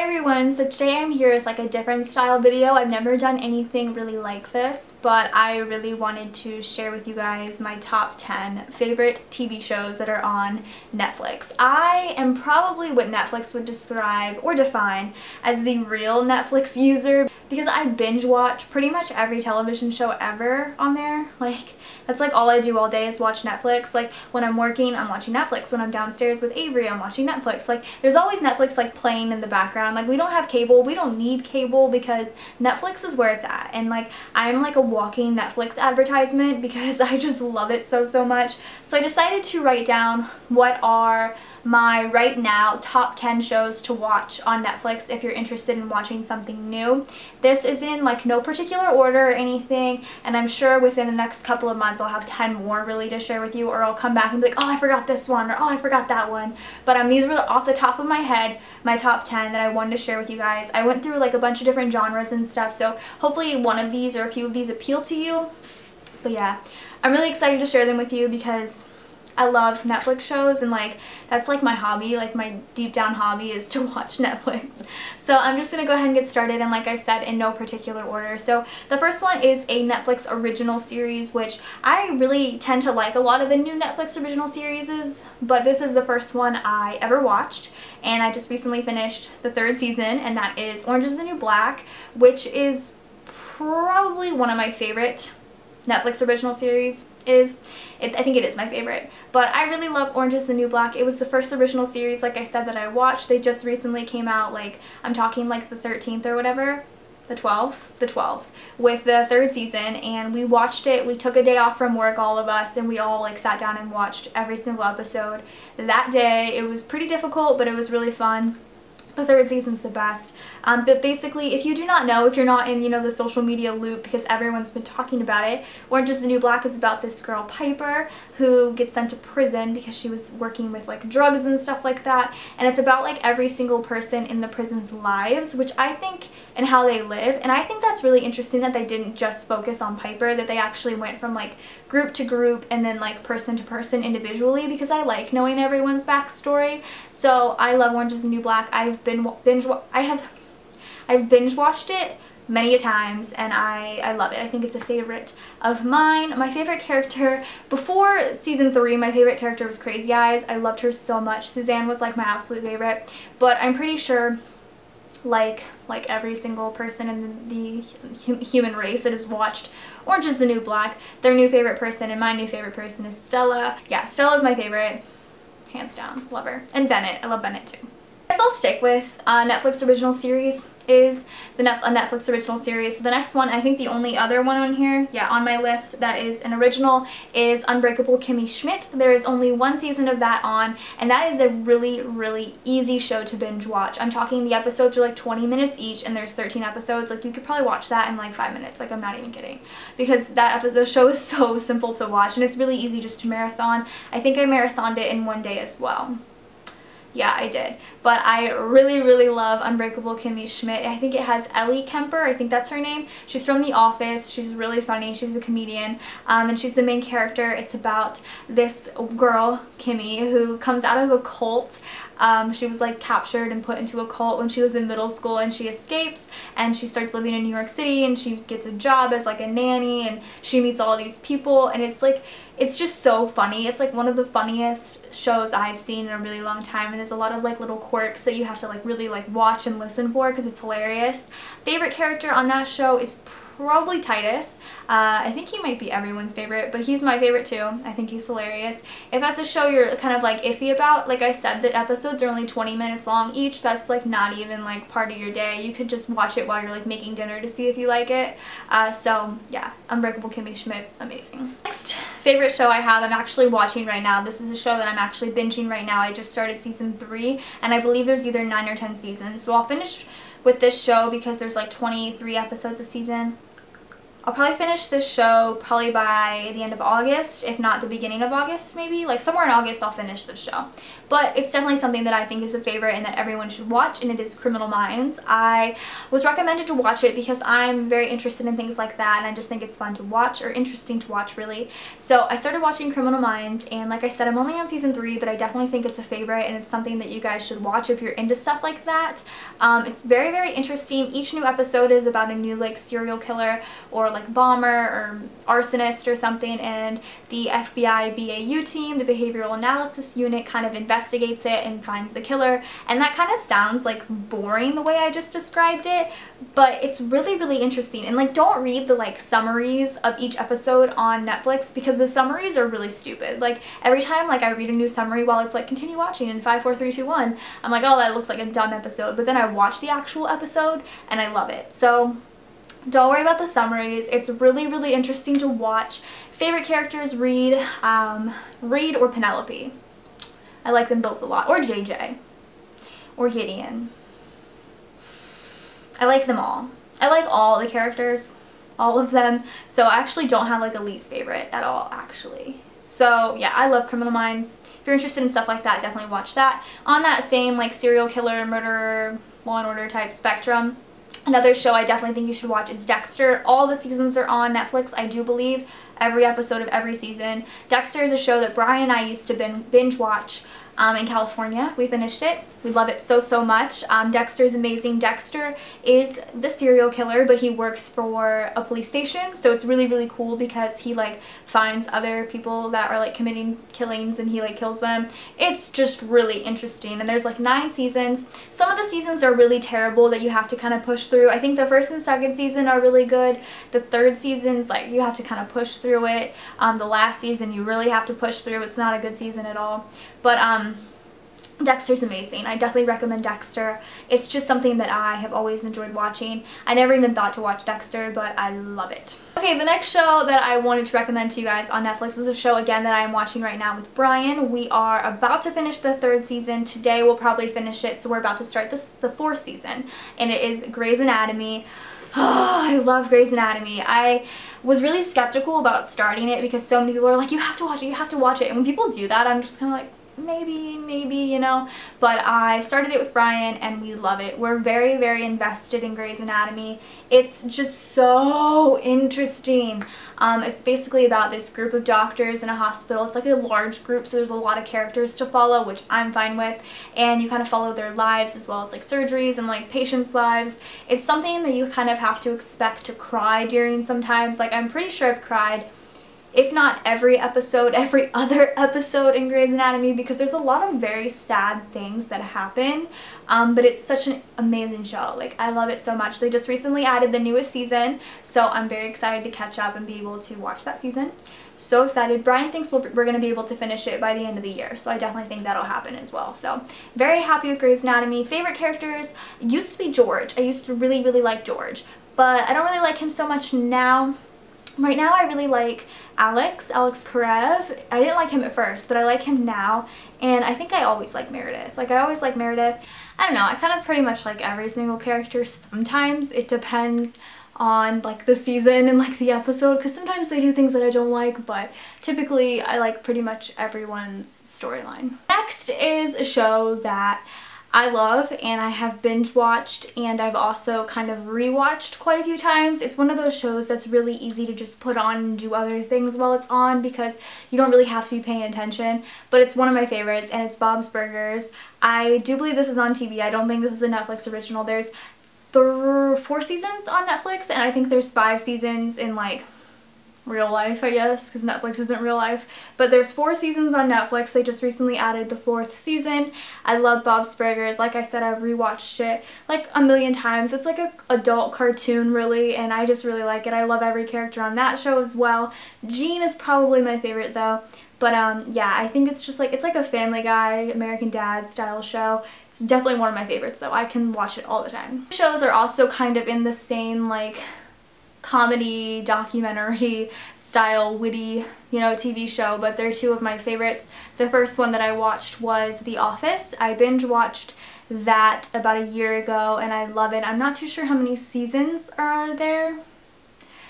everyone, so today I'm here with like a different style video. I've never done anything really like this, but I really wanted to share with you guys my top 10 favorite TV shows that are on Netflix. I am probably what Netflix would describe or define as the real Netflix user because I binge watch pretty much every television show ever on there. Like, that's like all I do all day is watch Netflix. Like, when I'm working, I'm watching Netflix. When I'm downstairs with Avery, I'm watching Netflix. Like, there's always Netflix like playing in the background. Like, we don't have cable. We don't need cable because Netflix is where it's at. And like, I'm like a walking Netflix advertisement because I just love it so much. So I decided to write down what are my right now top 10 shows to watch on Netflix if you're interested in watching something new. This is in like no particular order or anything, and I'm sure within the next couple of months I'll have 10 more really to share with you, or I'll come back and be like, oh, I forgot this one, or oh, I forgot that one. But these were off the top of my head, my top 10 that I wanted to share with you guys. I went through like a bunch of different genres and stuff, so hopefully one of these or a few of these appeal to you. But yeah, I'm really excited to share them with you because I love Netflix shows, and like that's like my hobby, like my deep down hobby is to watch Netflix. So I'm just gonna go ahead and get started, and like I said, in no particular order. So the first one is a Netflix original series, which I really tend to like a lot of the new Netflix original series, but this is the first one I ever watched, and I just recently finished the 3rd season, and that is Orange is the New Black, which is probably one of my favorite Netflix original series. I think it is my favorite, but I really love Orange is the New Black. It was the first original series, like I said, that I watched. They just recently came out, like, I'm talking like the 13th or whatever, the 12th, with the 3rd season, and we watched it. We took a day off from work, all of us, and we all like sat down and watched every single episode that day. It was pretty difficult, but it was really fun. The 3rd season's the best. But basically, if you do not know, if you're not in, you know, the social media loop because everyone's been talking about it, Orange is the New Black is about this girl, Piper, who gets sent to prison because she was working with like drugs and stuff like that. And it's about like every single person in the prison's lives, which I think, and how they live. And I think that's really interesting that they didn't just focus on Piper, that they actually went from like group to group and then like person to person individually, because I like knowing everyone's backstory. So I love Orange is the New Black. I've binge watched it many a times, and I love it. I think it's a favorite of mine. My favorite character before season 3, my favorite character was Crazy Eyes. I loved her so much. Suzanne was like my absolute favorite, but I'm pretty sure like every single person in the human race that has watched Orange is the New Black, their new favorite person and my new favorite person is Stella. Yeah, Stella's my favorite, hands down. Love her. And Bennett. I love Bennett too. I guess I'll stick with Netflix original series is a Netflix original series. So the next one, I think the only other one on here, yeah, on my list that is an original is Unbreakable Kimmy Schmidt. There is only 1 season of that on, and that is a really easy show to binge watch. I'm talking the episodes are like 20 minutes each, and there's 13 episodes. Like, you could probably watch that in like 5 minutes. Like, I'm not even kidding, because the show is so simple to watch, and it's really easy just to marathon. I think I marathoned it in 1 day as well. Yeah, I did. But I really love Unbreakable Kimmy Schmidt. I think it has Ellie Kemper. I think that's her name. She's from The Office. She's really funny. She's a comedian. And she's the main character. It's about this girl, Kimmy, who comes out of a cult. She was like captured and put into a cult when she was in middle school, and she escapes and she starts living in New York City, and she gets a job as like a nanny, and she meets all these people, and it's like, it's just so funny. It's like one of the funniest shows I've seen in a really long time, and there's a lot of like little quirks that you have to like really like watch and listen for because it's hilarious. Favorite character on that show is probably Titus. I think he might be everyone's favorite, but he's my favorite too. I think he's hilarious. If that's a show you're kind of like iffy about, like I said, the episodes are only 20 minutes long each. That's like not even like part of your day. You could just watch it while you're like making dinner to see if you like it. So yeah, Unbreakable Kimmy Schmidt, amazing. Next favorite show I have, I'm actually watching right now. This is a show that I'm actually binging right now. I just started season 3, and I believe there's either 9 or 10 seasons. So I'll finish with this show because there's like 23 episodes a season. I'll probably finish this show probably by the end of August, if not the beginning of August maybe. Like somewhere in August I'll finish this show. But it's definitely something that I think is a favorite and that everyone should watch, and it is Criminal Minds. I was recommended to watch it because I'm very interested in things like that, and I just think it's fun to watch, or interesting to watch really. So I started watching Criminal Minds, and like I said, I'm only on season 3, but I definitely think it's a favorite, and it's something that you guys should watch if you're into stuff like that. It's very, very interesting. Each new episode is about a new like serial killer or like bomber or arsonist or something, and the FBI BAU team, the behavioral analysis unit, kind of investigates it and finds the killer. And that kind of sounds like boring the way I just described it, but it's really, really interesting. And like, don't read the like summaries of each episode on Netflix, because the summaries are really stupid. Like every time like I read a new summary while it's like continue watching in 5, 4, 3, 2, 1, I'm like, oh, that looks like a dumb episode, but then I watch the actual episode and I love it. So don't worry about the summaries. It's really, really interesting to watch. Favorite characters, Reed or Penelope. I like them both a lot. Or JJ. Or Gideon. I like them all. I like all the characters. All of them. So I actually don't have like a least favorite at all, actually. So yeah, I love Criminal Minds. If you're interested in stuff like that, definitely watch that. On that same like serial killer, murderer, Law and Order type spectrum, another show I definitely think you should watch is Dexter. All the seasons are on Netflix, I do believe. Every episode of every season. Dexter is a show that Brian and I used to binge watch in California. We finished it. We love it so, so much. Dexter is amazing. Dexter is the serial killer, but he works for a police station, so it's really, really cool because he like finds other people that are like committing killings and he like kills them. It's just really interesting, and there's like 9 seasons. Some of the seasons are really terrible that you have to kind of push through. I think the first and second season are really good. The third season's like you have to kind of push through it. The last season you really have to push through. It's not a good season at all. But Dexter's amazing. I definitely recommend Dexter. It's just something that I have always enjoyed watching. I never even thought to watch Dexter, but I love it. Okay, the next show that I wanted to recommend to you guys on Netflix is a show, again, that I am watching right now with Brian. We are about to finish the 3rd season. Today we'll probably finish it, so we're about to start the 4th season, and it is Grey's Anatomy. Oh, I love Grey's Anatomy. I was really skeptical about starting it because so many people are like, you have to watch it, you have to watch it. And when people do that, I'm just kind of like, maybe, you know, but I started it with Brian and we love it. We're very, very invested in Grey's Anatomy. It's just so interesting. It's basically about this group of doctors in a hospital. It's like a large group, so there's a lot of characters to follow, which I'm fine with, and you kind of follow their lives as well as like surgeries and like patients' lives. It's something that you kind of have to expect to cry during sometimes. Like, I'm pretty sure I've cried, if not every episode, every other episode in Grey's Anatomy, because there's a lot of very sad things that happen, but it's such an amazing show. Like, I love it so much. They just recently added the newest season, so I'm very excited to catch up and be able to watch that season. So excited. Brian thinks we're going to be able to finish it by the end of the year, so I definitely think that'll happen as well. So very happy with Grey's Anatomy. Favorite characters used to be George. I used to really, really like George, but I don't really like him so much now. Right now I really like Alex Karev. I didn't like him at first, but I like him now, and I think I always like Meredith. Like, I always like Meredith. I don't know, I kind of pretty much like every single character. Sometimes it depends on like the season and like the episode, because sometimes they do things that I don't like, but typically I like pretty much everyone's storyline. Next is a show that I love and I have binge watched, and I've also kind of rewatched quite a few times. It's one of those shows that's really easy to just put on and do other things while it's on because you don't really have to be paying attention, but it's one of my favorites, and it's Bob's Burgers. I do believe this is on TV. I don't think this is a Netflix original. There's 4 seasons on Netflix, and I think there's 5 seasons in like real life, I guess, because Netflix isn't real life. But there's 4 seasons on Netflix. They just recently added the 4th season. I love Bob's Burgers. Like I said, I've rewatched it like a million times. It's like an adult cartoon, really, and I just really like it. I love every character on that show as well. Gene is probably my favorite though. But yeah, I think it's just like, it's like a Family Guy, American Dad style show. It's definitely one of my favorites though. I can watch it all the time. Shows are also kind of in the same like comedy, documentary style, witty, you know, TV show, but they're 2 of my favorites. The first one that I watched was The Office. I binge watched that about a year ago and I love it. I'm not too sure how many seasons are there.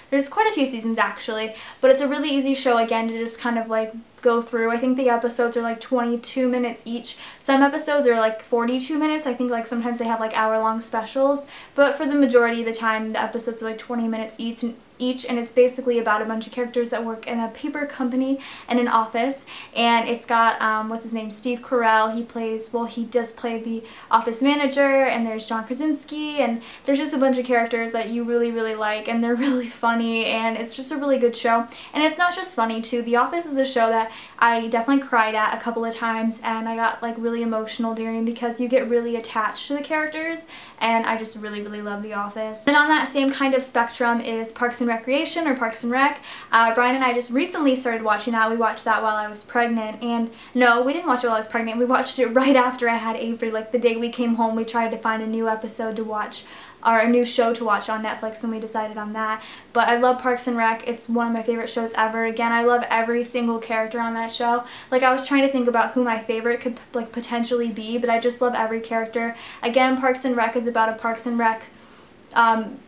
There's quite a few seasons actually, but it's a really easy show again to just kind of like go through. I think the episodes are like 22 minutes each. Some episodes are like 42 minutes. I think like sometimes they have like hour-long specials, but for the majority of the time the episodes are like 20 minutes each, and it's basically about a bunch of characters that work in a paper company in an office, and it's got what's his name, Steve Carell. He does play the office manager, and there's John Krasinski, and there's just a bunch of characters that you really like, and they're really funny, and it's just a really good show. And it's not just funny too. The Office is a show that I definitely cried at a couple of times, and I got like really emotional during, because you get really attached to the characters, and I just really love The Office. And on that same kind of spectrum is Parks and Recreation, or Parks and Rec. Brian and I just recently started watching that. We watched that while I was pregnant, and no, we didn't watch it while I was pregnant. We watched it right after I had Avery. Like the day we came home, we tried to find a new episode to watch, or a new show to watch on Netflix, and we decided on that. But I love Parks and Rec. It's one of my favorite shows ever. Again, I love every single character on that show. Like, I was trying to think about who my favorite could like potentially be, but I just love every character. Again, Parks and Rec is about a Parks and Rec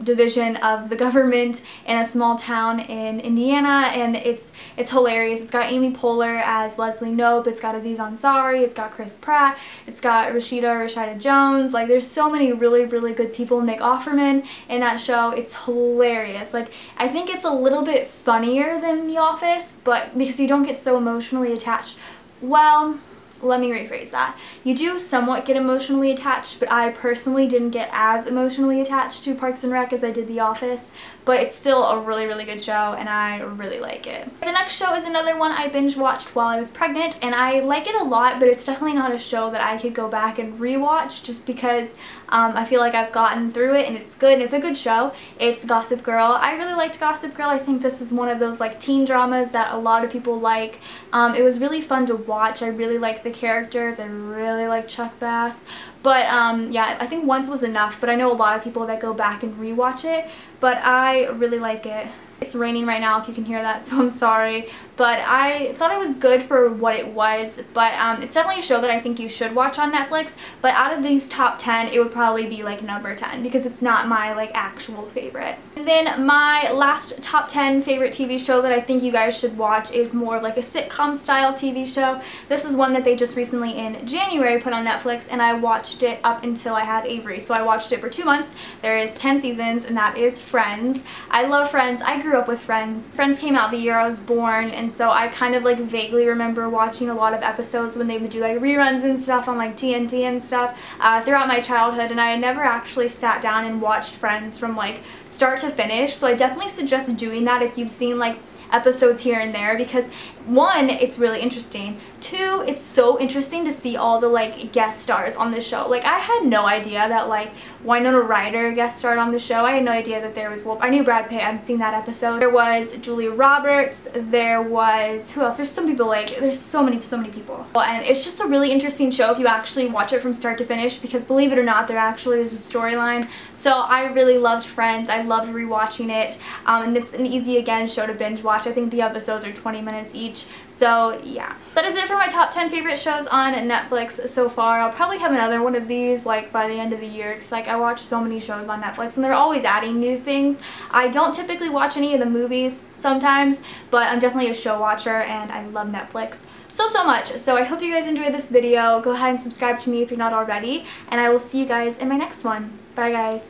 division of the government in a small town in Indiana, and it's hilarious. It's got Amy Poehler as Leslie Knope, it's got Aziz Ansari, it's got Chris Pratt, it's got Rashida Jones. Like, there's so many really good people. Nick Offerman in that show. It's hilarious. Like, I think it's a little bit funnier than The Office, but because you don't get so emotionally attached. Well, let me rephrase that. You do somewhat get emotionally attached, but I personally didn't get as emotionally attached to Parks and Rec as I did The Office, but it's still a really good show, and I really like it. The next show is another one I binge watched while I was pregnant, and I like it a lot, but it's definitely not a show that I could go back and rewatch, just because I feel like I've gotten through it, and it's good, and it's a good show. It's Gossip Girl. I really liked Gossip Girl. I think this is one of those like teen dramas that a lot of people like. It was really fun to watch. I really liked the characters. I really like Chuck Bass. But yeah, I think once was enough, but I know a lot of people that go back and rewatch it, but I really like it. It's raining right now if you can hear that, so I'm sorry, but I thought it was good for what it was. But it's definitely a show that I think you should watch on Netflix, but out of these top 10 it would probably be like number 10, because it's not my like actual favorite. And then my last top 10 favorite TV show that I think you guys should watch is more of like a sitcom style TV show. This is one that they just recently in January put on Netflix, and I watched it up until I had Avery, so I watched it for 2 months. There is 10 seasons, and that is Friends. I love Friends. I grew up with Friends. Friends came out the year I was born, and so I kind of like vaguely remember watching a lot of episodes when they would do like reruns and stuff on like TNT and stuff throughout my childhood, and I had never actually sat down and watched Friends from like start to finish, so I definitely suggest doing that if you've seen like episodes here and there, because one, it's really interesting. Two, it's so interesting to see all the like guest stars on the show. Like, I had no idea that like Winona Ryder guest starred on the show. I had no idea that there was, well, I knew Brad Pitt. I hadn't seen that episode. There was Julia Roberts. There was, who else? There's some people, like, there's so many people. And it's just a really interesting show if you actually watch it from start to finish, because believe it or not, there actually is a storyline. So I really loved Friends. I loved rewatching it. And it's an easy, again, show to binge watch. I think the episodes are 20 minutes each. So yeah, that is it for my top 10 favorite shows on Netflix so far. I'll probably have another one of these like by the end of the year, because like I watch so many shows on Netflix and they're always adding new things. I don't typically watch any of the movies sometimes, but I'm definitely a show watcher and I love Netflix so much. So I hope you guys enjoyed this video. Go ahead and subscribe to me if you're not already, and I will see you guys in my next one. Bye guys.